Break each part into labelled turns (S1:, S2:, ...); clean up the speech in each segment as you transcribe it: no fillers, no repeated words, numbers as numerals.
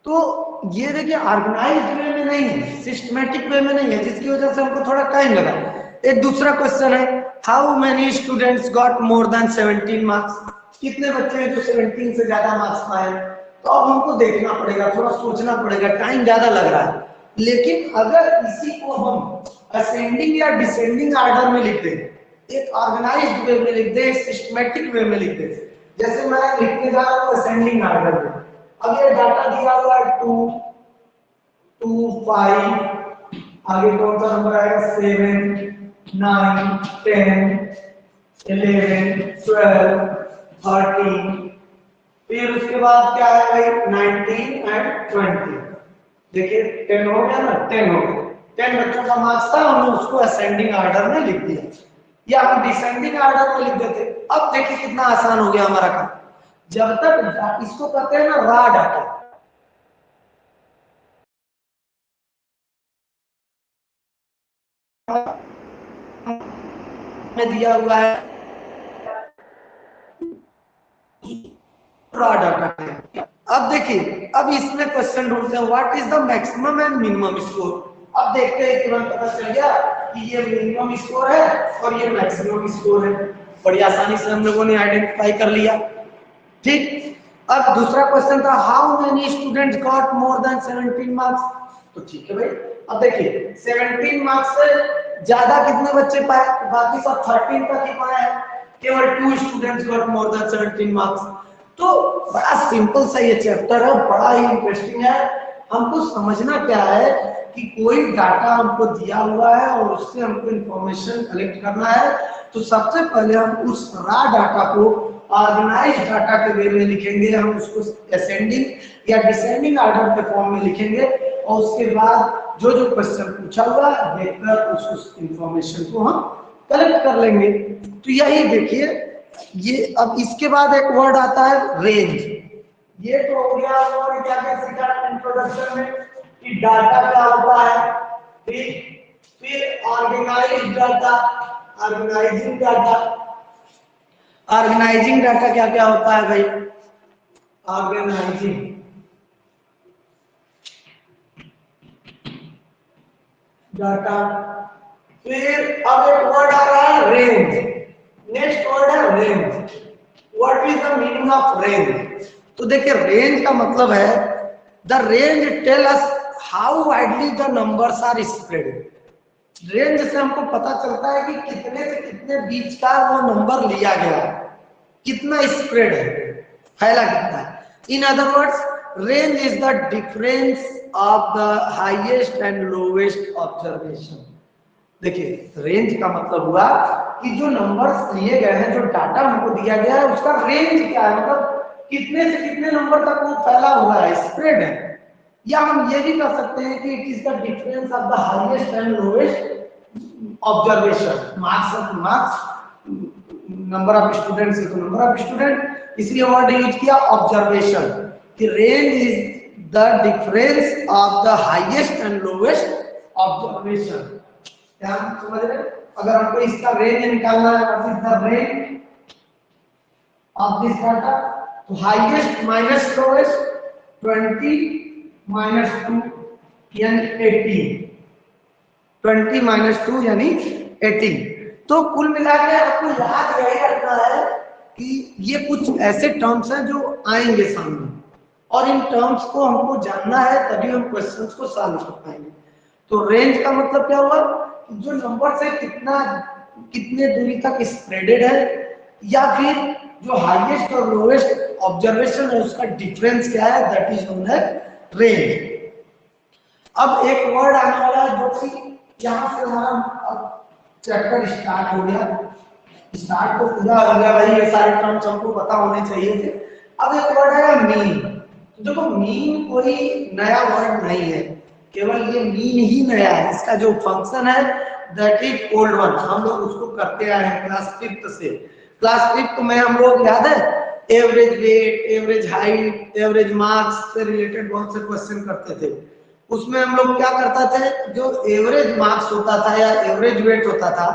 S1: तो ये देखिए ऑर्गेनाइज्ड वे में नहीं है, सिस्टमेटिक वे में नहीं है, जिसकी वजह से हमको थोड़ा टाइम लगा। एक दूसरा क्वेश्चन है, how many students got more than 17 marks, कितने बच्चे हैं जो 17 से ज्यादा मार्क्स पाए। तो अब हमको देखना पड़ेगा, थोड़ा सोचना पड़ेगा, टाइम ज्यादा लग रहा है। लेकिन अगर इसी को हम असेंडिंग या डिसेंडिंग ऑर्डर में लिख दें, एक ऑर्गेनाइज्ड वे में लिख दें, सिस्टमेटिक वे में लिख दें, जैसे मैं लिखने जा रहा हूँ असेंडिंग ऑर्डर में। अब ये डाटा दिया हुआ है 2 2 5, आगे कौन सा नंबर आएगा 7 9 10 11 12 13, फिर उसके बाद क्या है भाई 19 एंड 20। देखिए 10 हो गया ना, 10 हो गया, 10 बच्चों का मार्क्स था, हमने उसको असेंडिंग ऑर्डर में लिख दिया, या हम डिसेंडिंग ऑर्डर में लिख देते। अब देखिए कितना आसान हो गया हमारा काम। जब तक इसको कहते हैं ना रॉ डाटा, में दिया हुआ है रॉ डाटा। अब देखिए, अब इसमें क्वेश्चन ढूंढते हैं what is the maximum and minimum score. अब देखते हैं, तुरंत पता चल गया कि ये मिनिमम स्कोर है और ये मैक्सिमम स्कोर है, बड़ी आसानी से हम लोगों ने आइडेंटिफाई कर लिया। ठीक, अब दूसरा क्वेश्चन था how many students got more than 17 marks. तो ठीक है भाई, अब देखिए 17 मार्क्स से ज्यादा कितने बच्चे पाए, बाकी सब 13 तक ही पाए हैं, केवल 2 students got more than 17 marks. तो बड़ा सिंपल सा ये चैप्टर है, बड़ा ही इंटरेस्टिंग है। हमको समझना क्या है कि कोई डाटा हमको दिया हुआ है और उससे हमको इंफॉर्मेशन कलेक्ट करना है, तो सबसे पहले हम उस रॉ डाटा को ऑर्गेनाइज्ड डाटा के वे में लिखेंगे, हम उसको असेंडिंग या डिसेंडिंग ऑर्डर के फॉर्म में लिखेंगे, और उसके बाद जो जो क्वेश्चन पूछा हुआ है देखकर उस इंफॉर्मेशन को हम कलेक्ट कर लेंगे। तो यही देखिए, ये अब इसके बाद एक वर्ड आता है रेंज। ये तो हो गया और क्या क्या सीखा इंट्रोडक्शन में कि डाटा क्या होता है, ठीक। फिर organised data, organising data, organising data क्या क्या होता है भाई, ऑर्गेनाइजिंग डाटा। फिर अब एक वर्ड आ रहा है रेंज, नेक्स्ट वर्ड है range. What is the meaning of range. तो देखिए रेंज का मतलब है the range tell us how widely the numbers are spread. Range से हमको पता चलता है कि कितने से कितने बीच का वो नंबर लिया गया है, कितना स्प्रेड है, फैला कितना है। In other words range is the difference of the highest and lowest observation. देखिए रेंज का मतलब हुआ कि जो नंबर्स लिए गए हैं, जो डाटा हमको दिया गया है, उसका रेंज क्या है, मतलब कितने से कितने नंबर तक वो फैला हुआ है, स्प्रेड है। या हम ये भी कह सकते हैं कि it is the difference of the highest and lowest observation. Marks number of students तो नंबर ऑफ स्टूडेंट, इसलिए वर्ड यूज किया ऑब्जर्वेशन कि range is the difference of the highest and lowest observation. क्या हम समझ रहे हैं? अगर हमको इसका रेंज निकालना है, what is the range of this data, तो हाईएस्ट माइनस लोएस्ट 20 माइनस 2 यानी 18, 20 माइनस 2 यानी 18। तो कुल मिलाकर आपको याद यही रखना है कि ये कुछ ऐसे टर्म्स हैं जो आएंगे सामने, और इन टर्म्स को हमको जानना है, तभी हम क्वेश्चंस को सॉल्व कर पाएंगे। तो रेंज का मतलब क्या हुआ, जो नंबर से कितने दूरी तक स्प्रेडेड है, या फिर जो हाईएस्ट और लोएस्ट ऑब्जर्वेशन है उसका डिफरेंस क्या है, that is known as range. अब एक वर्ड आने वाला है जो कि यहाँ से हमारा चैप्टर स्टार्ट हो गया, स्टार्ट तो पूरा हो गया भाई, ये सारे टर्म्स हमको पता होने चाहिए थे। अब एक वर्ड है मीन। तो देखो मीन कोई नया वर्ड नहीं है, केवल ये मीन ही नया है। इसका जो फंक्शन है दैट इज ओल्ड वन, हम लोग उसको करते आए हैं क्लास 5th से। क्लास 5th में हम लोग याद है average weight, average height, average marks से रिलेटेड बहुत से क्वेश्चन करते थे। उसमें हम लोग क्या करता थे, जो एवरेज मार्क्स होता था या एवरेज वेट होता था,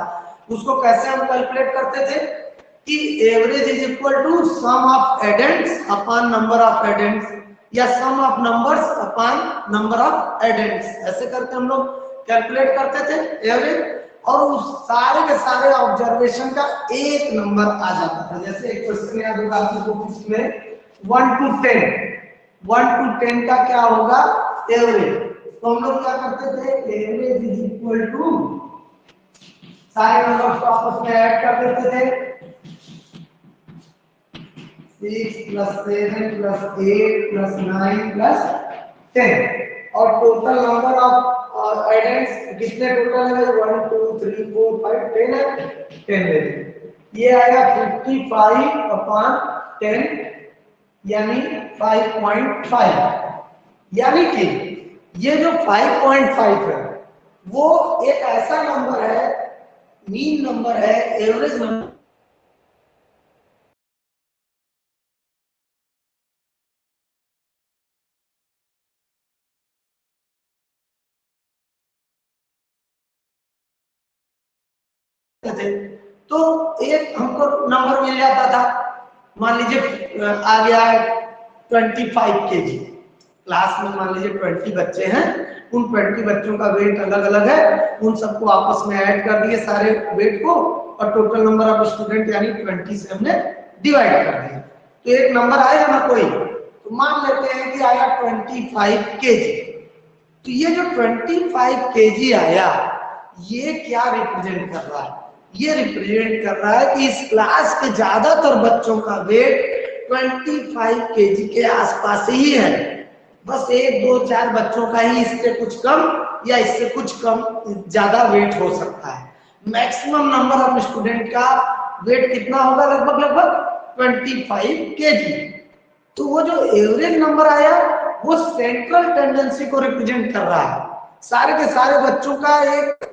S1: उसको कैसे हम कैलकुलेट करते थे कि average is equal to sum of items upon number of items. या sum of numbers upon number of items, ऐसे करके हम लोग कैलकुलेट करते थे एवरेज, और उस सारे के सारे ऑब्जर्वेशन का एक नंबर आ जाता था। जैसे एक क्वेश्चन याद होगा आपको इसमें 1 to 10, 1 to 10 का क्या होगा एवरेज, तो हम लोग क्या करते थे एवरेज इज इक्वल टू सारे नंबर्स को आपस में ऐड कर देते थे, 6 plus 7 plus 8 plus 9 plus 10, और टोटल नंबर ऑफ एडेंट्स कितने टोटल है 1 2 3 4 5 10 है, 10 ले लीजिए, ये आएगा 55 अपॉन 10 यानी 5.5, यानी कि ये जो 5.5 है वो एक ऐसा नंबर है, मीन नंबर है, एवरेज नंबर थे। तो एक हमको नंबर मिल जाता था, मान लीजिए आ गया 25 kg, क्लास में मान लीजिए 20 बच्चे हैं, उन 20 बच्चों का वेट अलग अलग है, उन सबको आपस में ऐड कर दिए सारे वेट को, और टोटल नंबर ऑफ स्टूडेंट यानी 20 से हमने डिवाइड कर दिया, तो एक नंबर आएगा ना कोई, तो मान लेते हैं कि आया 25 kg। तो ये जो 25 kg आया ये क्या रिप्रेजेंट कर रहा है, ये रिप्रेजेंट कर रहा है कि इस क्लास के ज्यादातर बच्चों का वेट 25 kg के आसपास ही है, बस 1 2 4 बच्चों का ही इससे कुछ कम या इससे कुछ कम ज्यादा वेट हो सकता है। मैक्सिमम नंबर ऑफ स्टूडेंट का वेट कितना होगा, लगभग 25 kg। तो वो जो एवरेज नंबर आया वो सेंट्रल टेंडेंसी को रिप्रेजेंट कर रहा है, सारे के सारे बच्चों का एक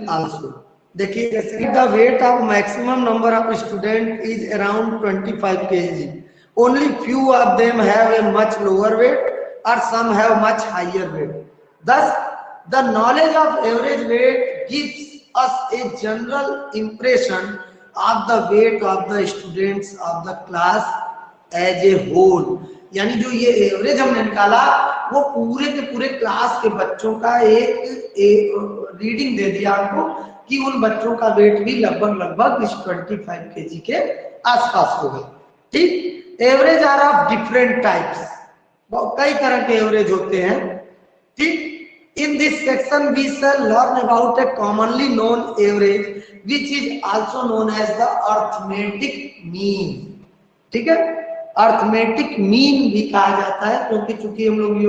S1: also देखिए जैसे the weight of maximum number of student is around 25 kg, only few of them have a much lower weight or some have much higher weight, thus the knowledge of average weight gives us a general impression of the weight of the students of the class as a whole। यानी जो ये average हमने निकाला वो पूरे के पूरे class के बच्चों का एक रीडिंग दे दिया आपको कि उन बच्चों का वेट भी लगभग इस 25 kg के आसपास होगा। ठीक, average are of different types, कई तरह के एवरेज होते हैं। ठीक, in this section we shall learn about a commonly known average which is also known as the arithmetic mean। ठीक है, अर्थमेटिक मीन भी कहा जाता है, क्योंकि चूंकि हम लोग ये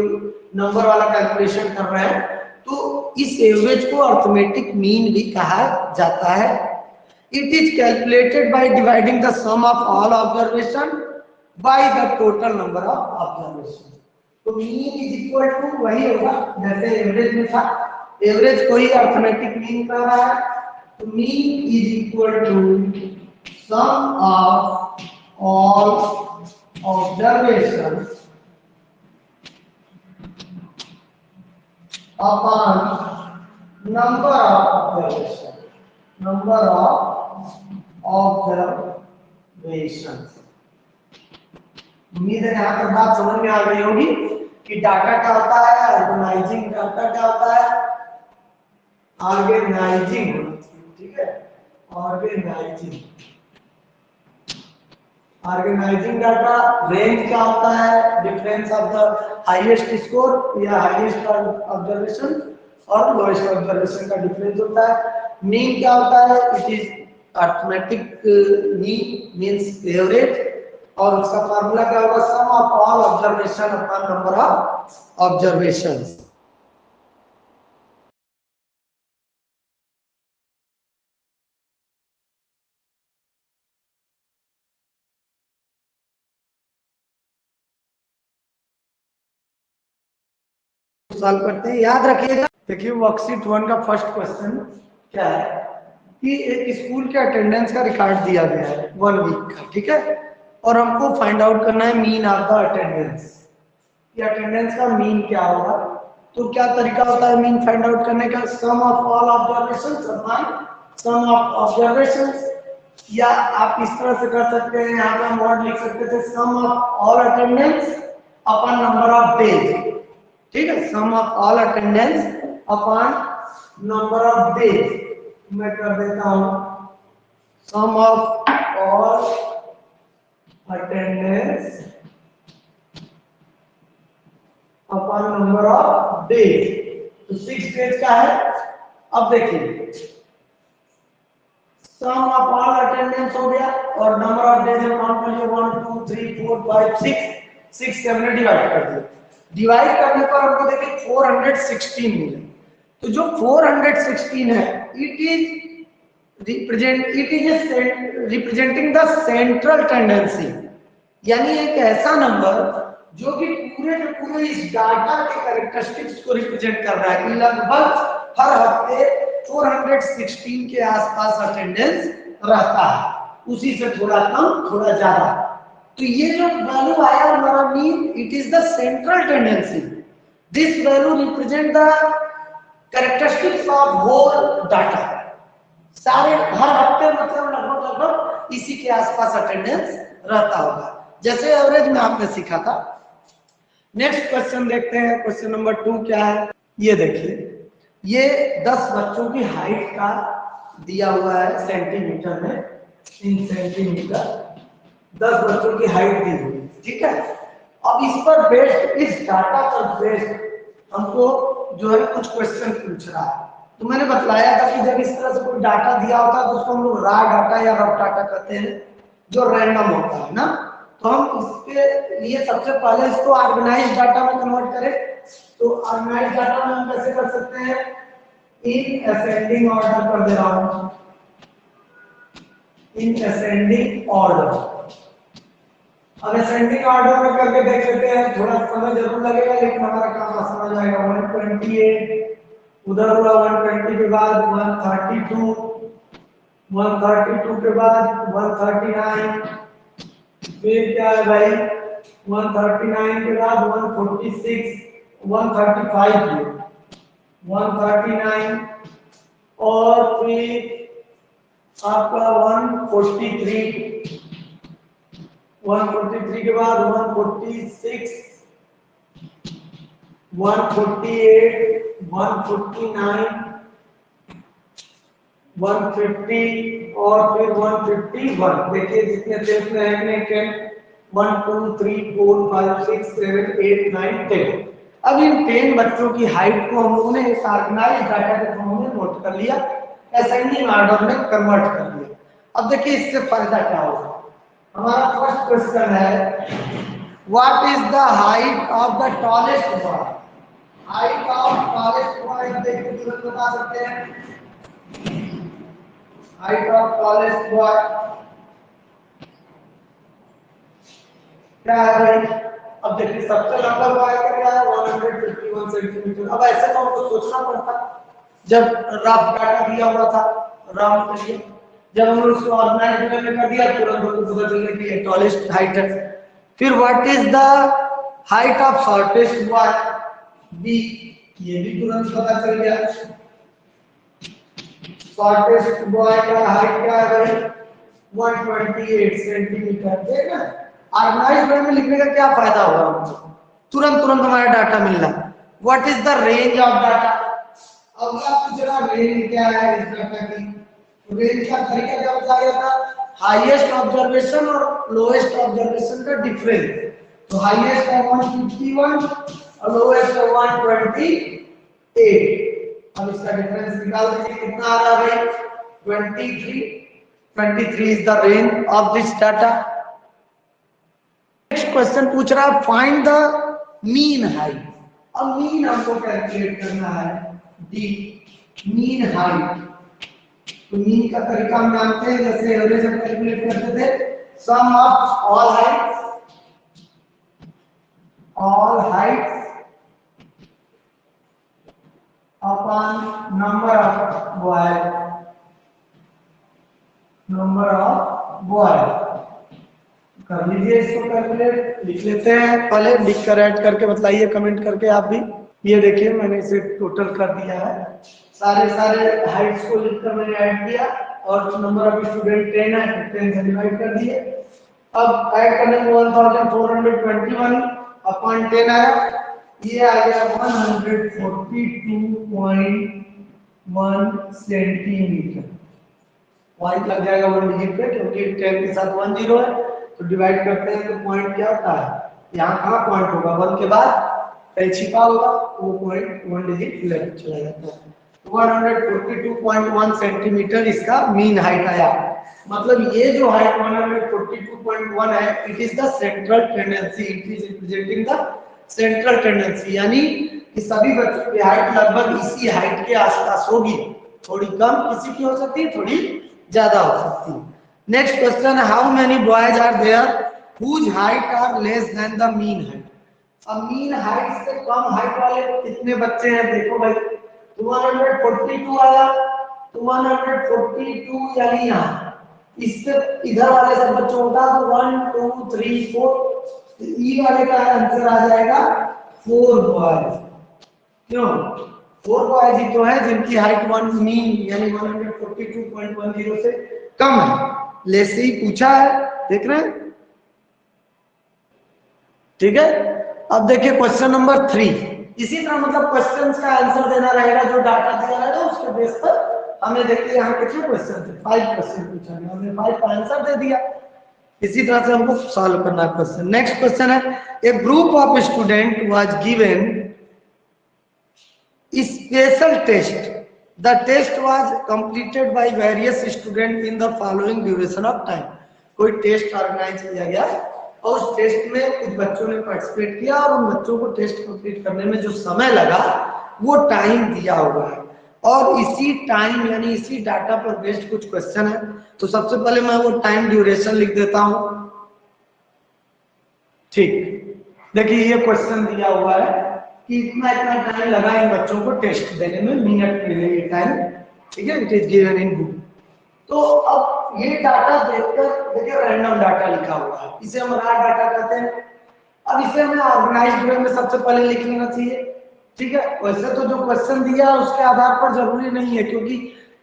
S1: नंबर वाला कैलकुलेशन कर रहे हैं तो इस एवरेज को अर्थमेटिक मीन भी कहा जाता है। It is calculated by dividing the sum of all observation by the total number of observation. तो मीन इज इक्वल टू वही होगा जैसे एवरेज में था, एवरेज को ही अर्थमेटिक मीन कर रहा है, तो mean is equal to sum of all observations upon number of observations, number of observations। उम्मीद है यहाँ पर बात समझ में आ गई होगी कि डाटा क्या होता है, ऑर्गेनाइजिंग डाटा क्या होता है, ऑर्गेनाइजिंग, ठीक है, ऑर्गेनाइजिंग डाटा। रेंज क्या होता है, difference of the highest score या हाईएस्ट ऑब्जर्वेशन और लोएस्ट ऑब्जर्वेशन का डिफरेंस होता है। मीन क्या होता है, it is arithmetic mean means average, और उसका फार्मूला क्या होगा, sum of all observation upon number of observations. Solve करते हैं, याद रखिएगा। देखिए वर्कशीट 1 का फर्स्ट क्वेश्चन क्या है कि एक स्कूल के अटेंडेंस का रिकॉर्ड दिया गया है 1 वीक का, ठीक है, और हमको फाइंड आउट करना है मीन ऑफ द अटेंडेंस, कि अटेंडेंस का मीन क्या होगा। तो क्या तरीका होता है मीन फाइंड आउट करने का? Sum of all observations upon sum of observations, या आप इस तरह से कर सकते हैं, यहाँ पे हम वर्ड लिख सकते थे sum of all attendance upon number of days. ठीक है, sum of all attendance upon number of days. मैं कर देता हूं sum of all attendance upon number of days. तो 6 डेज का है। अब देखिए सम ऑफ ऑल अटेंडेंस हो गया और नंबर ऑफ डेज में काउंट कर लिया 1 2 3 4 5 6 से हमने डिवाइड कर दिया। डिवाइड करने पर हमको देखिए 416 मिले। तो जो 416 है it is representing the central tendency, यानी एक ऐसा नंबर जो कि पूरे के पूरे इस डाटा के कैरेक्टरिस्टिक्स को रिप्रेजेंट कर रहा है कि लगभग हर हफ्ते 416 के आसपास अटेंडेंस रहता है, उसी से थोड़ा कम थोड़ा ज्यादा। तो ये जो वैल्यू आया हमारा mean, it is the central tendency. This value represent the characteristics of whole data. सारे हर हफ्ते मतलब लगभग इसी के आसपास अटेंडेंस रहता होगा, जैसे एवरेज में आपने सीखा था। नेक्स्ट क्वेश्चन देखते हैं, क्वेश्चन नंबर 2 क्या है? ये देखिए, ये 10 बच्चों की हाइट का दिया हुआ है सेंटीमीटर में, इन सेंटीमीटर 10 बच्चों की हाइट दी हुई, ठीक है। अब इस पर बेस्ड, इस डाटा पर बेस्ड हमको जो है कुछ क्वेश्चन पूछ रहा है। तो मैंने बताया था कि जब इस तरह से कोई डाटा दिया होता है तो उसको हम लोग रॉ डाटा या रफ डाटा कहते हैं, जो रैंडम होता है ना। तो हम इसके लिए सबसे पहले इसको ऑर्गेनाइज्ड डाटा में कन्वर्ट करें। तो ऑर्गेनाइज्ड डाटा में हम कैसे कर सकते हैं? इन असेंडिंग ऑर्डर कर दे रहा हूं, इन असेंडिंग ऑर्डर। अब असेंडिंग ऑर्डर में करके देख लेते हैं, थोड़ा समय जरूर लगेगा लेकिन हमारा काम आसान हो जाएगा। 128 उधर हुआ, 120 के बाद 132, 132 के बाद 139, फिर क्या है भाई 139 के बाद 146, 135, 139 और फिर आपका 143, 143 के बाद 146, 148, 149, 150 और फिर 151। देखिए जितने शेप में है 1 2 3 4 5 6 7 8 9 10। अब इन 10 बच्चों की हाइट को हम लोगों ने एक ऑर्गेनाइज्ड डाटा के फॉर्म में नोट कर लिया, असेंडिंग ऑर्डर में कन्वर्ट कर लिया। अब देखिए इससे फायदा क्या होगा। हमारा फर्स्ट क्वेश्चन है, what is the height of the tallest boy? Height of tallest boy देखिए तुरंत बता सकते हैं। हाइट ऑफ टॉलेस्ट बॉय क्या है भाई? अब देखिए सबसे लंबा बॉय का क्या है 151 सेंटीमीटर। अब ऐसे तो हमको सोचना पड़ता जब रफ डाटा दिया हुआ था, राउंड कर लिया, जब हमने उसको ऑर्गेनाइज में कर दिया तुरंत हमको पता चलने की टॉलेस्ट हाइट है। फिर what is the height of shortest boy? B, ये भी तुरंत पता चल गया। शॉर्टेस्ट बॉय का हाइट क्या है भाई 128 सेंटीमीटर। ठीक है, ऑर्गेनाइज्ड वे में लिखने का क्या फायदा होगा हमको? तुरंत हमारा डाटा मिल रहा है। What is the range of data? अब आप पूछ रहा रेंज क्या है इस डाटा की? रेंज का तरीका क्या बताया था? हाईएस्ट ऑब्जर्वेशन और लोएस्ट ऑब्जर्वेशन का डिफरेंस। तो हाईएस्ट है 151 और लोएस्ट है 128। अब इसका डिफरेंस निकाल दीजिए, कितना आ रहा है भाई 23 is the range of this data. Next question पूछ रहा है फाइंड द मीन हाइट। अब मीन हमको कैलकुलेट करना है, डी मीन हाइट। तो मीन का तरीका हम जानते हैं, जैसे एवरेज हम कैलकुलेट करते थे, sum of all heights upon number of boy. कर लीजिए इसको कैलकुलेट, लिख लेते हैं। पहले लिख कर ऐड करके बताइए कमेंट करके आप भी। ये देखिए मैंने इसे टोटल कर दिया है, सारे हाइट्स को लिखकर मैंने ऐड किया और नंबर ऑफ स्टूडेंट 10 है, 10 से डिवाइड कर दिए। अब ऐड करने में 1421 अपॉन 10 आया, ये आ गया 142.1 सेंटीमीटर। पॉइंट लग जाएगा 1 डिजिट पे, क्योंकि 10 के साथ 1 जीरो है, तो डिवाइड करते हैं तो पॉइंट क्या होता है, यहाँ कहाँ पॉइंट होगा, 1 के बाद कहीं छिपा होगा, वो पॉइंट 1 डिजिट लेफ्ट चला जाता है। 142.1 सेंटीमीटर इसका मीन हाइट आया। मतलब ये जो हाइट 142.1 है, it is the central tendency, it is representing the central tendency, यानी कि सभी बच्चों की हाइट लगभग इसी हाइट के आसपास होगी, थोड़ी कम किसी की हो सकती है, थोड़ी ज्यादा हो सकती है। Next question, how many boys are there whose height are less than the mean height. अब मीन हाइट से कम हाइट वाले कितने बच्चे हैं, देखो भाई 142 आया, 142 यानी यहाँ इससे इधर वाले सब बच्चों का तो 1 2 3 4, ई वाले का आंसर आ जाएगा 4 बॉयज। क्यों 4 बॉयज ही तो है जिनकी हाइट 1 मीन यानी 142.10 से कम है, लेस से ही पूछा है, देख रहे हैं, ठीक है। अब देखिए क्वेश्चन नंबर 3, इसी तरह मतलब क्वेश्चंस का आंसर देना रहेगा, जो डाटा दिया रहेगा उसके बेस पर हमें देखिए यहाँ कितने क्वेश्चन थे, 5 क्वेश्चन पूछा गया, हमने 5 का आंसर दे दिया। इसी तरह से हमको सॉल्व करना है क्वेश्चन। नेक्स्ट क्वेश्चन है, a group of student was given special test, the test was completed by various student in the following duration of time. कोई टेस्ट ऑर्गेनाइज किया गया और उस टेस्ट में कुछ बच्चों ने पार्टिसिपेट किया और उन बच्चों को टेस्ट कंप्लीट करने में जो समय लगा वो टाइम दिया हुआ है, और इसी टाइम यानी इसी डाटा पर बेस्ड कुछ क्वेश्चन है। तो सबसे पहले मैं वो टाइम ड्यूरेशन लिख देता हूं, ठीक। देखिए ये क्वेश्चन दिया हुआ है कि इतना इतना टाइम लगा इन बच्चों को टेस्ट देने में, मिनट में ये टाइम, ठीक है, it is given in book. तो अब ये डाटा देखकर देखिए रैंडम डाटा लिखा हुआ है, इसे हम रॉ डाटा कहते हैं। अब इसे हमें ऑर्गेनाइज्ड वे में सबसे पहले लिख लेना चाहिए, ठीक है। वैसे तो जो क्वेश्चन दिया है उसके आधार पर जरूरी नहीं है, क्योंकि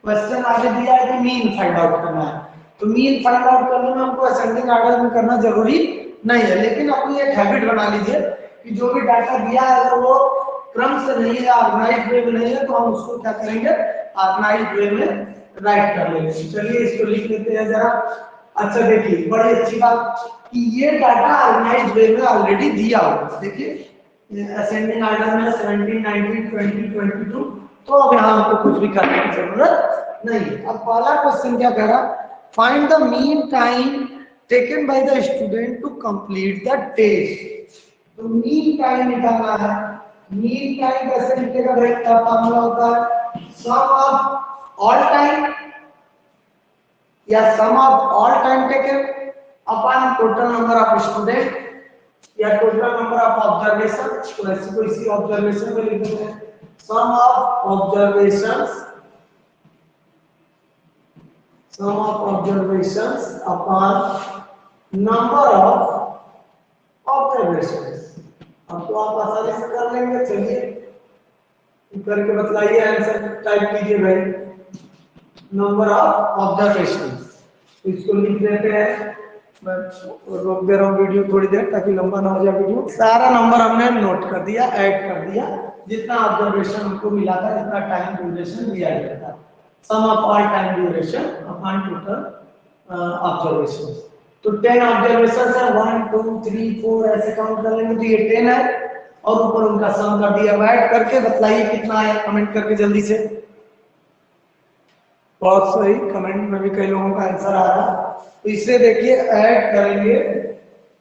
S1: क्वेश्चन आगे दिया है कि मीन फाइंड आउट करना है, तो मीन फाइंड आउट करने में हमको असेंडिंग ऑर्डर में करना जरूरी नहीं है, लेकिन अपनी एक हैबिट बना लीजिए कि जो भी डाटा दिया है अगर वो क्रम से नहीं है, ऑर्गेनाइज्ड वे में नहीं है, तो हम उसको क्या करेंगे, ऑर्गेनाइज्ड वे में राइट कर लेंगे। चलिए इसको लिख लेते हैं जरा। अच्छा देखिए बड़ी अच्छी बात कि ये डाटा ऑर्गेनाइज्ड वे में ऑलरेडी दिया हुआ है, देखिए असेंडिंग ऑर्डर में 17 19 20 22, तो अब यहाँ हमको कुछ भी करने की जरूरत नहीं है। अब पहला क्वेश्चन क्या कह रहा, find the mean time taken by the student to complete the test. तो मीन टाइम निकालना है, मीन टाइम कैसे निकलेगा भाई, क्या फॉर्मूला होता है, सम ऑफ ऑल टाइम या sum of all time taken upon total number of student या टोटल नंबर ऑफ ऑब्जर्वेशन। तो ऐसे को इसी ऑब्जर्वेशन में लिख देते हैं, sum of observations, sum of observations upon number of observations. अब तो आप आसानी से कर लेंगे, चलिए करके बताइए, आंसर टाइप कीजिए भाई, नंबर ऑफ ऑब्जर्वेशंस। इसको लिख देते हैं, मैं रोक दे रहा हूँ वीडियो थोड़ी देर ताकि लंबा ना हो जाए वीडियो। सारा नंबर हमने नोट कर दिया, ऐड कर दिया, जितना ऑब्जर्वेशन हमको मिला था, जितना टाइम ड्यूरेशन दिया गया था, sum of all time duration upon total observations. तो 10 ऑब्जर्वेशंस है, 1 2 3 4 ऐसे काउंट कर लेंगे तो ये 10 है, और ऊपर उनका सम कर दिया। ऐड करके बताइए कितना आया, कमेंट करके जल्दी से। बहुत सही, कमेंट में भी कई लोगों का आंसर आ रहा है। तो इसे देखिए ऐड करेंगे,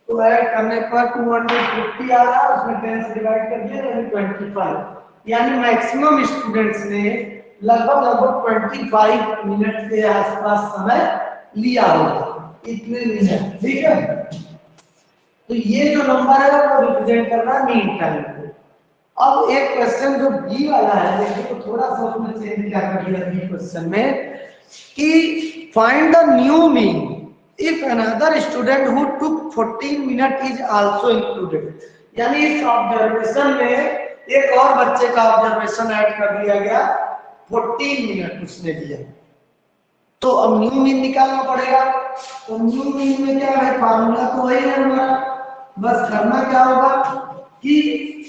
S1: तो ऐड करने पर 250 आ रहा है, उसमें 10 से डिवाइड कर दिया यानी 25, यानी मैक्सिमम स्टूडेंट्स ने लगभग 25 मिनट के आसपास समय लिया होगा, इतने मिनट, ठीक है। तो ये जो नंबर है वो रिप्रेजेंट कर रहा है मीन टाइम को। अब एक क्वेश्चन जो बी वाला है, देखिए तो थोड़ा सा उसमें चेंज क्या कर दिया बी क्वेश्चन में कि find the new mean if another student who took 14 minute is also included. यानी इस ऑब्जर्वेशन में एक और बच्चे का ऑब्जर्वेशन ऐड कर दिया गया, 14 मिनट उसने दिया। तो अब न्यू मीन निकालना पड़ेगा। तो न्यू मीन में क्या है, फार्मूला तो वही है हमारा, बस करना क्या होगा कि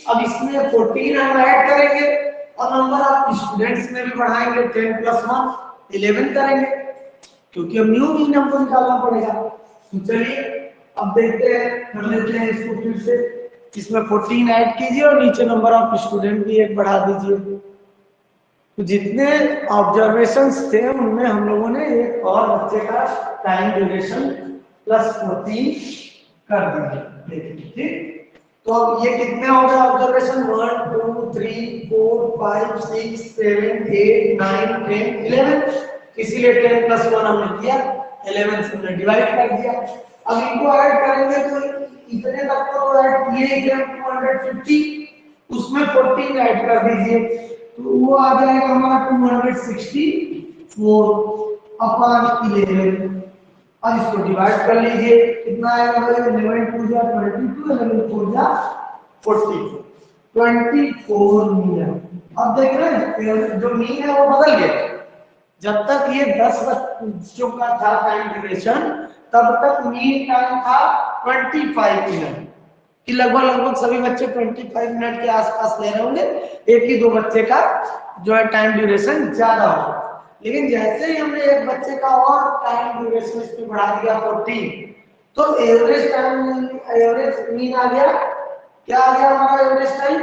S1: अब इसमें 14 हम ऐड करेंगे और नंबर ऑफ स्टूडेंट्स में भी बढ़ाएंगे, 10 + 1 11 करेंगे, क्योंकि अब न्यू मीन हमको निकालना पड़ेगा। तो चलिए अब देखते हैं, कर लेते हैं इसको फिर से। इसमें 14 ऐड कीजिए और नीचे नंबर ऑफ स्टूडेंट भी एक बढ़ा दीजिए। तो जितने ऑब्जर्वेशंस थे उनमें हम लोगों ने एक और बच्चे का टाइम ड्यूरेशन +14 कर दिया, देखिए ठीक। तो अब ये कितने हो गए ऑब्जर्वेशन, 1 2 3 4 5 6 7 8 9 10 11, इसीलिए 10 + 1 हमने किया, 11 से हमने डिवाइड कर दिया। अब इनको ऐड करेंगे तो इतने तक तो ऐड किए 250, उसमें 14 ऐड कर दीजिए, तो वो आ जाएगा हमारा 264 अपॉन 11। अब इसको डिवाइड कर लीजिए, कितना आएगा, 11 2 जा 22, 11 4 जा 44, 24 मिनट। अब देख रहे हैं जो मीन है वो बदल गया। जब तक ये 10 बच्चों का था टाइम ड्यूरेशन, तब तक मीन टाइम था 25 मिनट, कि लगभग सभी बच्चे 25 मिनट के आसपास ले रहे होंगे, एक ही दो बच्चे का जो है टाइम ड्यूरेशन ज्यादा होगा। लेकिन जैसे ही हमने एक बच्चे का और टाइम ड्यूरेशन इसमें बढ़ा दिया 14, तो एवरेज मीन आ गया, क्या आ गया हमारा average time,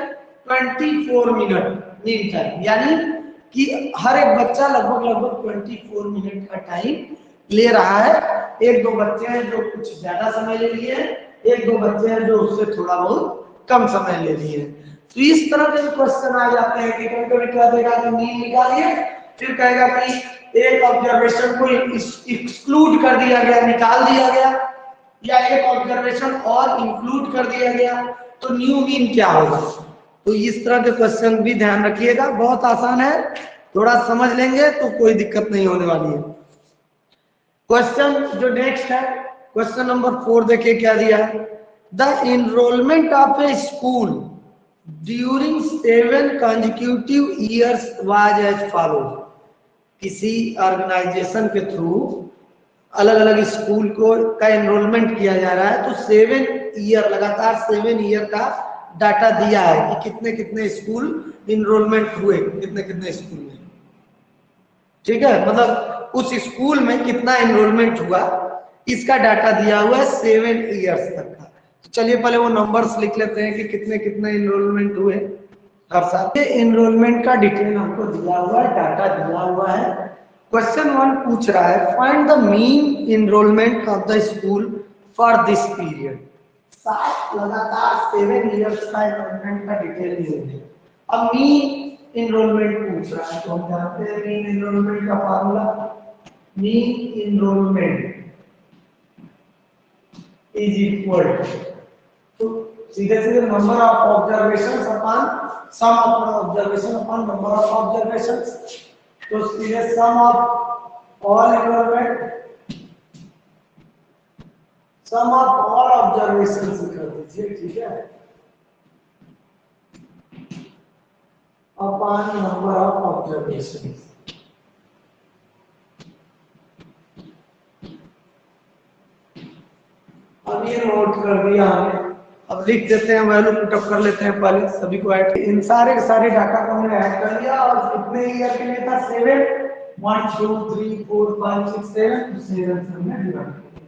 S1: 24 minute mean time, यानी कि हर एक बच्चा लगभग 24 मिनट का टाइम ले रहा है। एक दो बच्चे हैं जो कुछ ज्यादा समय ले लिए हैं, एक दो बच्चे हैं जो उससे थोड़ा बहुत कम समय ले लिए। तो इस तरह के क्वेश्चन आ जाते हैं कि कभी क्या देगा कि मीन निकालिए, फिर कहेगा कि एक ऑब्जर्वेशन को एक्सक्लूड कर दिया गया, निकाल दिया गया, या एक ऑब्जर्वेशन और इंक्लूड कर दिया गया, तो न्यू मीन क्या होगा। तो इस तरह के क्वेश्चन भी ध्यान रखिएगा, बहुत आसान है, थोड़ा समझ लेंगे तो कोई दिक्कत नहीं होने वाली है। क्वेश्चन जो नेक्स्ट है, क्वेश्चन नंबर 4 देखिए क्या दिया है, the enrolment of a school during 7 consecutive years was as follow. किसी ऑर्गेनाइजेशन के थ्रू अलग अलग स्कूल को का एनरोलमेंट किया जा रहा है, तो 7 ईयर लगातार 7 ईयर का डाटा दिया है कि कितने कितने स्कूल एनरोलमेंट हुए, कितने कितने स्कूल में, ठीक है, मतलब उस स्कूल में कितना एनरोलमेंट हुआ, इसका डाटा दिया हुआ है 7 ईयर्स तक का। तो चलिए पहले वो नंबर्स लिख लेते हैं कि कितने कितने एनरोलमेंट हुए हर साल। ये एनरोलमेंट का डिटेल हमको दिया हुआ है, डाटा दिया हुआ है। क्वेश्चन 1 पूछ रहा है, find the mean enrolment of the school for this period. लगातार 7 ईयर्स का एनरोलमेंट का डिटेल दिया है। अब मीन एनरोलमेंट पूछ रहा है, तो हम जानते हैं मीन एनरोलमेंट का formula, mean enrolment is equal to सीधे सीधे number of observations upon sum of observation upon number of observations. तो सीधे sum of all enrolment, sum of all observations कर दीजिए, ठीक है, upon number of observations। अब ये नोट कर दिया हमने, अब लिख देते हैं, वैल्यू पुटअप कर लेते हैं पहले, सभी को ऐड, इन सारे डाटा को हमने ऐड कर लिया और कितने ईयर के लिए था 7, 1 2 3 4 5 6 7, तो 7 से हमने डिवाइड किया।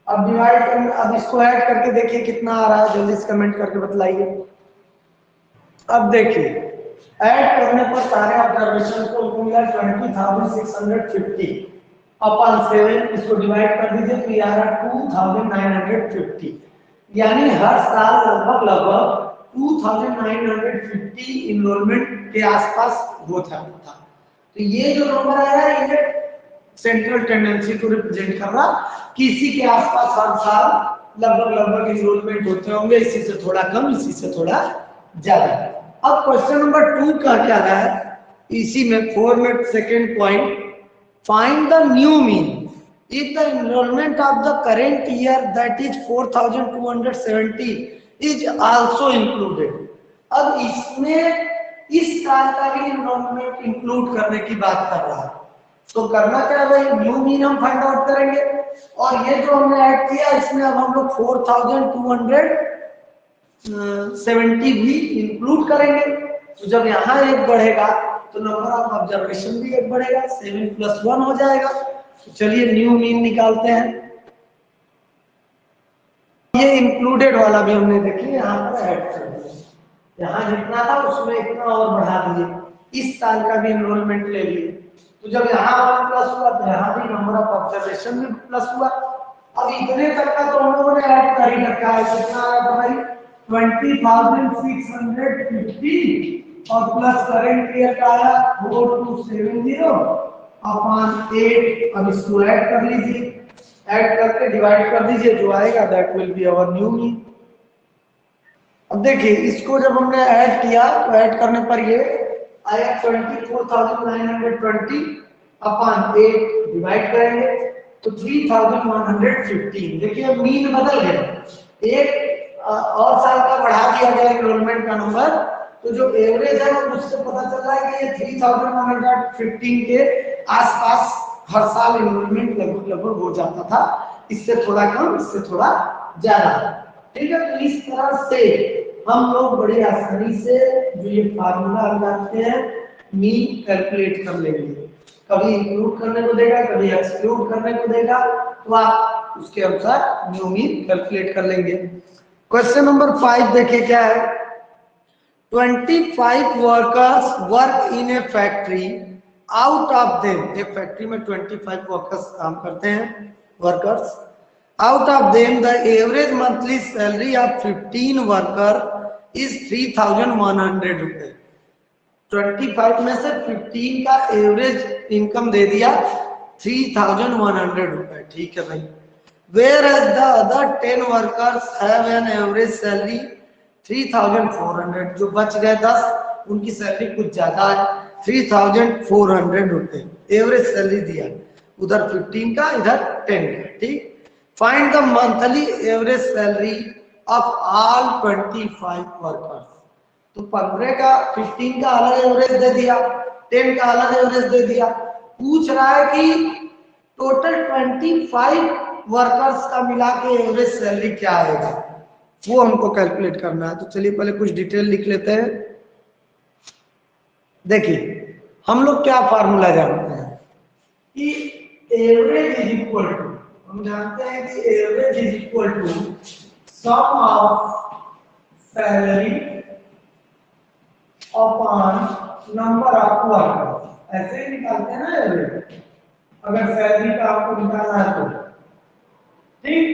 S1: अब डिवाइड करने, अब इसको ऐड करके देखिए कितना आ रहा है, जल्दी से कमेंट करके बताइए। अब देखिए ऐड करने पर सारे ऑब्जर्वेशन को मिला 20,650 अपॉन 7, इसको डिवाइड कर दीजिए तो आ रहा 2,950, यानी हर साल लगभग 2,950 इनरोलमेंट के आसपास होता था। तो ये जो नंबर आया है ये सेंट्रल टेंडेंसी को रिप्रेजेंट कर रहा कि इसी के आसपास हर साल लगभग इनरोलमेंट होते होंगे, इसी से थोड़ा कम, इसी से थोड़ा ज्यादा। अब क्वेश्चन नंबर 2 का क्या रहा है, इसी में 4 में second point, find the new mean if the enrolment of the current year that is 4,270 is also included. अब इसमें इस साल का भी एनरोलमेंट इंक्लूड करने की बात कर रहा है। तो करना क्या है भाई, न्यू मीन हम फाइंड आउट करेंगे और ये जो हमने ऐड किया इसमें अब हम लोग 4270 भी इंक्लूड करेंगे। तो जब यहाँ एक बढ़ेगा तो नंबर ऑफ ऑब्जर्वेशन भी एक बढ़ेगा, 7 + 1 हो जाएगा। तो चलिए न्यू मीन निकालते हैं। ये इंक्लूडेड वाला भी हमने देखिए यहाँ पर ऐड कर दिया, यहाँ जितना था उसमें इतना और बढ़ा दिए, इस साल का भी एनरोलमेंट ले लिए। तो जब यहाँ 1 प्लस हुआ तो यहाँ भी नंबर ऑफ ऑब्जर्वेशन भी प्लस हुआ। अब इतने तक का तो हम लोगों ने ऐड कर ही रखा है। कितना आया था भाई, 20,650 और प्लस करेंट ईयर का आया 4270 अपॉन 8। अब इसको ऐड कर लीजिए, ऐड करके डिवाइड कर दीजिए, जो आएगा that will be our new mean. अब देखिए इसको जब हमने ऐड किया तो ऐड करने पर ये आया 24,920 अपॉन 8 डिवाइड करेंगे तो 3,115। देखिए मीन बदल गया, एक और साल का बढ़ा दिया गया एनरोलमेंट का नंबर, तो जो एवरेज है वो मुझसे पता चल रहा है कि ये 3,115 के आसपास हर साल एनरोलमेंट लगभग हो जाता था, इससे थोड़ा कम इससे थोड़ा ज्यादा। ठीक है, तो इस तरह से हम लोग बड़ी आसानी से जो ये फार्मूला लगाते हैं मीन कैलकुलेट कर लेंगे। कभी इंक्लूड करने को देगा, कभी एक्सक्लूड करने को देगा, तो आप उसके अनुसार न्यू मीन कैलकुलेट कर लेंगे। क्वेश्चन नंबर 5 देखिए क्या है। 25 workers work in A factory, out of them, एक फैक्ट्री में 25 वर्कर्स काम करते हैं, workers. Out of them the average monthly salary of 15 worker is 3,100 रुपए। 25 में से 15 का एवरेज इनकम दे दिया 3,100 रुपए। ठीक है भाई। Whereas the other 10 workers have an average salary 3,400, जो बच गए 10 उनकी सैलरी कुछ ज्यादा है, 3,400 रुपए एवरेज सैलरी दिया, उधर 15 का इधर 10 का। ठीक, find the monthly average salary of all 25 workers. तो 15 का 15 का अलग एवरेज दे दिया, 10 का अलग एवरेज दे दिया, पूछ रहा है कि टोटल 25 वर्कर्स का मिला के एवरेज सैलरी क्या आएगा, वो हमको कैलकुलेट करना है। तो चलिए पहले कुछ डिटेल लिख लेते हैं। देखिए हम लोग क्या फार्मूला जानते हैं कि एवरेज इज इक्वल टू, हम जानते हैं कि average is equal to sum of salary upon number of workers. ऐसे ही निकालते हैं ना एवरेज, अगर सैलरी का आपको निकालना है तो। ठीक,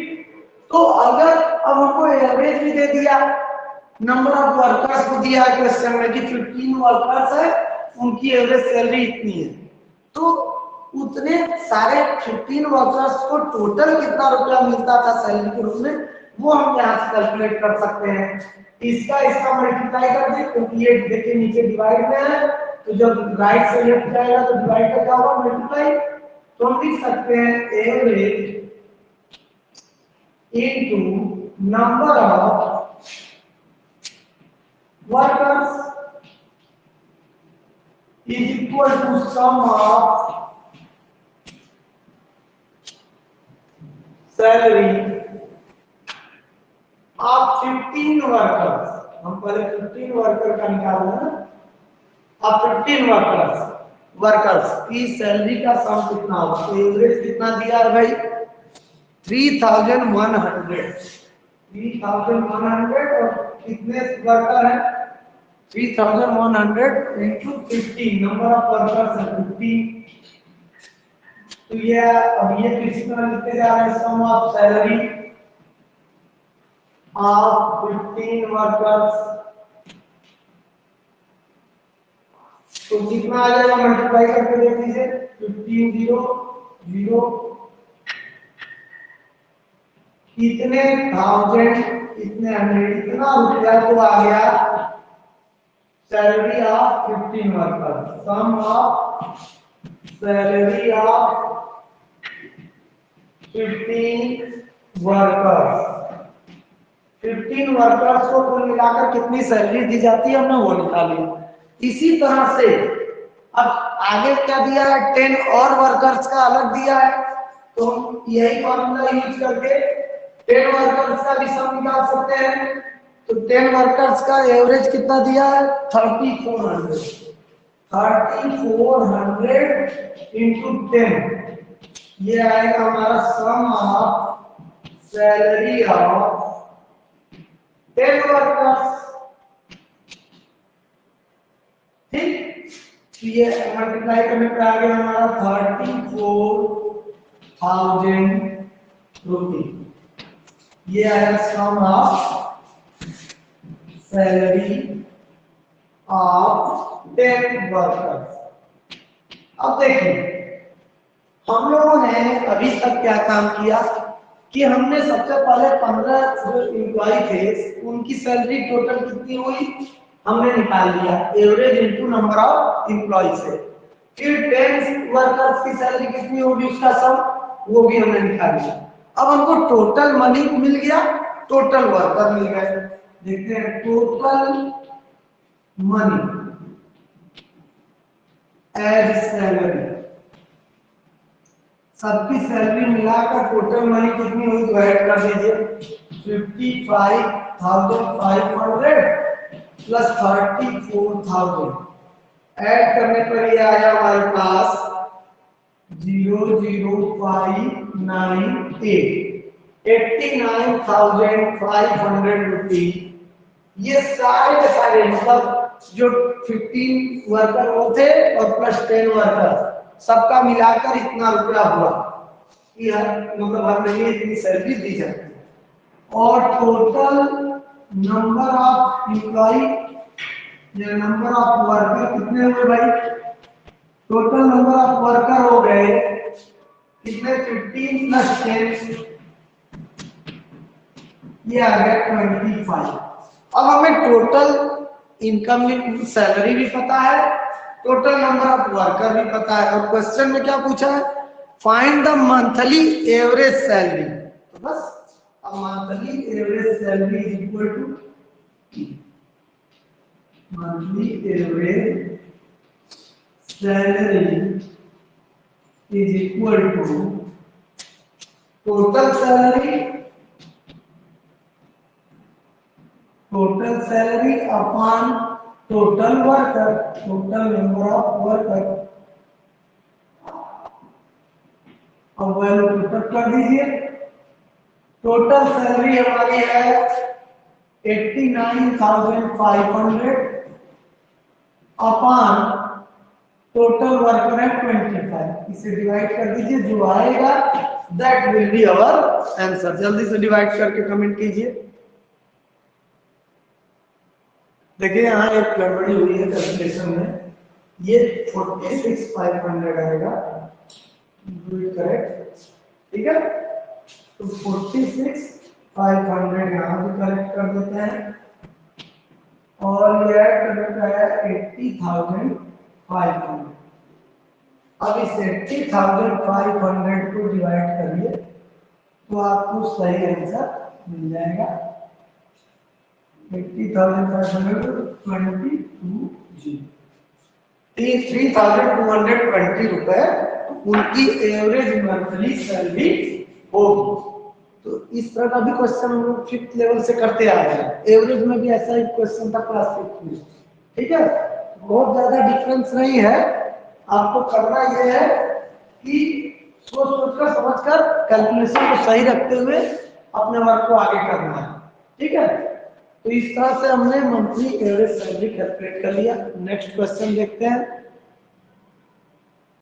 S1: तो अगर अब हमको एवरेज भी दे दिया, नंबर ऑफ वर्कर्स को दिया है क्वेश्चन में कि 15 वर्कर्स है, उनकी एवरेज सैलरी इतनी है, तो उतने सारे 15 वर्कर्स को टोटल कितना रुपया मिलता था सैलरी के रूप में, वो हम यहाँ से कैलकुलेट कर सकते हैं। इसका मल्टीप्लाई कर दे, क्योंकि ये देखिए नीचे डिवाइड में है, तो जब राइट से लेफ्ट जाएगा तो डिवाइड का क्या होगा, मल्टीप्लाई। तो हम लिख सकते हैं average into number of workers is equal to sum of salary of 15 workers। हम पहले 15 वर्कर का निकालना है। अब 15 वर्कर्स की सैलरी का सम कितना होगा, तो एवरेज कितना दिया है भाई, 3,100 और कितने वर्कर है, 3,100 इंटू 15, नंबर ऑफ वर्कर्स है 15। तो ये अब ये किसी तरह लिखते जा रहे हैं sum of salary of 15 workers, तो कितना आ जाएगा, मल्टीप्लाई करके देख लीजिए, 15 0 0 कितने थाउजेंड कितने हंड्रेड, इतना रुपया तो आ गया salary of 15 worker, sum of salary of 15 workers. 15 workers को कुल मिलाकर कितनी सैलरी दी जाती है हमने वो निकाली। इसी तरह से अब आगे क्या दिया है, 10 और वर्कर्स का अलग दिया है, तो हम यही फॉर्मूला यूज करके 10 वर्कर्स का भी सम निकाल सकते हैं। तो 10 वर्कर्स का एवरेज कितना दिया है, 3400। 3400 इंटू 10, ये आएगा हमारा सम ऑफ सैलरी ऑफ 10 वर्कर्स। ठीक, ये मल्टीप्लाई करने पे आ गया हमारा 34,000 रुपीज। ये आया सम ऑफ सैलरी ऑफ 10 वर्कर्स। अब देखिए हम लोगों ने अभी तक क्या काम किया कि हमने सबसे पहले 15 जो एम्प्लॉय थे उनकी सैलरी टोटल कितनी हुई हमने निकाल लिया, average into number of employee से। फिर 10 वर्कर्स की सैलरी कितनी होगी उसका सम वो भी हमने निकाल लिया। अब हमको टोटल मनी मिल गया, टोटल वर्कर मिल गए। देखते हैं टोटल मनी एज सैलरी, सबकी सैलरी मिलाकर टोटल मनी कितनी हुई तो ऐड कर दीजिए। 55,500 प्लस 34,000 ऐड करने पर ये आया हमारे पास 00598 89,500 रुपीज। ये सारे के सारे मतलब जो 15 वर्कर वो थे और प्लस 10 वर्कर सबका मिलाकर इतना रुपया हुआ कि मतलब हर महीने इतनी सैलरी दी जाती है। और टोटल नंबर ऑफ एम्प्लॉय या नंबर ऑफ वर्कर कितने हुए भाई, टोटल नंबर ऑफ वर्कर हो गए कितने 15 प्लस 10, ये आ गया 25। अब हमें टोटल इनकम सैलरी भी पता है, टोटल नंबर ऑफ वर्कर भी पता है, और क्वेश्चन में क्या पूछा है, find the monthly average salary. तो बस अब monthly average salary is equal to monthly average salary is equal to total salary upon total worker, total number of worker. अब वैल्यू पुट कर दीजिए। टोटल सैलरी हमारी है 89,500 अपॉन टोटल वर्कर है 25। इसे डिवाइड कर दीजिए, जो आएगा that will be our answer. जल्दी से डिवाइड करके कमेंट कीजिए। देखिए यहाँ एक गड़बड़ी हुई है कैलकुलेशन में, ये 46,500 आएगा, करेक्ट, ठीक है। तो 46,500 यहाँ भी करेक्ट कर देते हैं, और ये ऐड करने का है 80,500। अब इस 80,500 को डिवाइड करिए तो आपको सही आंसर मिल जाएगा 3,220 रुपए उनकी एवरेज मंथली सैलरी होगी। तो इस तरह का भी क्वेश्चन हम लोग 5th लेवल से करते आ रहे हैं। एवरेज में भी ऐसा ही क्वेश्चन था क्लास 6 में, ठीक है। बहुत ज्यादा डिफरेंस नहीं है, आपको करना यह है कि सोचकर समझकर कैलकुलेशन को सही रखते हुए अपने वर्क को आगे करना है, ठीक है। तो इस तरह से हमने मंथली एवरेज सैलरी कैलकुलेट कर लिया। नेक्स्ट क्वेश्चन देखते हैं।